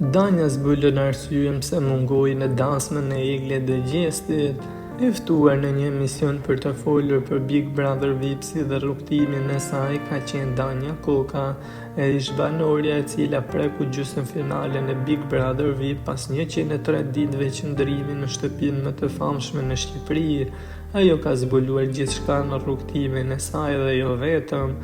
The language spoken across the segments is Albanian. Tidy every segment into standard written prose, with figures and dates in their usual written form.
Danja zbulon arsyeën pse mungoi në dasmën e Eglit dhe Gjestit. E ftuar në një emision për të folur për Big Brother VIP dhe rrugtimin e saj ka qenë Danja Koka, e ish banorja e cila preku gjysmëfinalen e Big Brother VIP pas 103 ditëve qëndrimi në shtëpinë më të famshme në Shqipëri. Ajo ka zbuluar gjithçka në rrugtimin e saj dhe jo vetëm.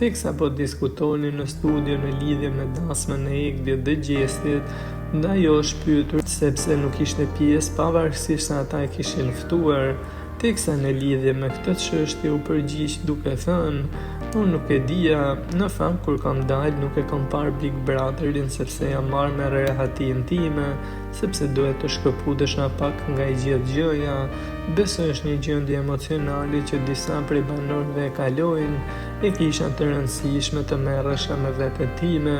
Teksa po diskutonin në studio në lidhje me dasmën e Eglit dhe Gjestit, nda ajo është pyetur sepse nuk ishte pjesë pavarësisht se ata e kishin ftuar. Teksa në lidhje me këtë çështje u përgjigj duke thënë: "Unë nuk e dija, në fakt kur kam dalë nuk e kam parë Big Brotherin sepse jam marrë me rehatin time, sepse duhet të shkëputesha pak nga i gjithë gjëja. Besoj është një gjendje emocionale që disa prej banorëve e kalojnë, e kisha të rëndësishme të merresha me veten time.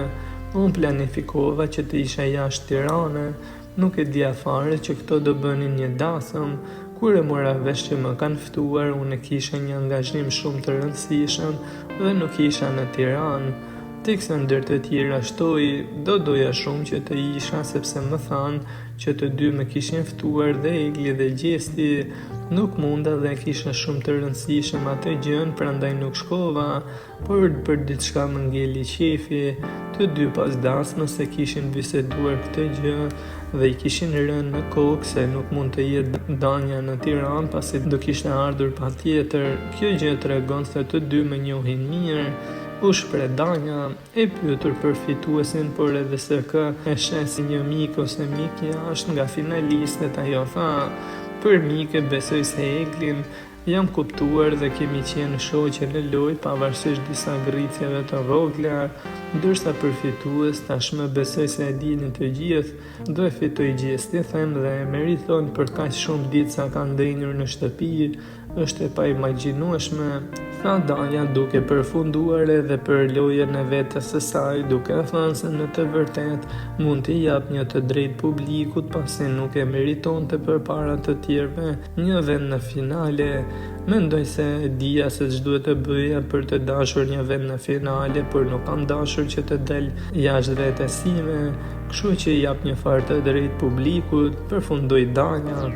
Unë planifikova që të isha jashtë Tiranës, nuk e dija fare që këto do bënin një dasëm. Kur e mora vesh që më kanë ftuar, unë e kisha një angazhim shumë të rëndësishëm dhe nuk isha në Tiranë." Teksa ndër të tjera shtoi: doja shumë që të isha sepse më thanë që të dy më kishin ftuar dhe Egli dhe Gjesti. Nuk munda dhe kisha shumë të rëndësishëm atë gjën, prandaj nuk shkova, por për diçka më ngeli qefi. Të dy pas dasmës se kishin biseduar këtë gjë dhe i kishin rënë në kokë se nuk mund të jetë Danja në Tiranë pasi do kishte ardhur patjetër. Kjo gjë tregon se të dy më njohin mirë. U shpreh Danja, e pyetur për fituesin, por edhe se kë e sheh si një mik ose mik jashtë nga finalistët, ajo tha: "Për mike besoj se Eglin jam kuptuar dhe kemi qenë shoqe në lojë pavarësisht disa ngritjeve të vogla, ndërsa për fitues tashmë besoj se e dini të gjithë, do e fitoj Gjesti them dhe e meriton për kaq shumë ditë sa ka ndenjur në shtëpi, është e paimagjinueshme", tha Danja duke përfunduar edhe për lojën e vetes së saj, duke thënë se në të vërtetë mund t'i jap një të drejtë publikut pasi nuk e meritonte përpara të tjerëve një vend në finale. Mendoj se dija se ç'duhet të bëja për të dashur një vend në finale, por nuk kam dashur që të del jashtë vetes time, kështu që jap një farë të drejtë publikut, përfundoi Danja.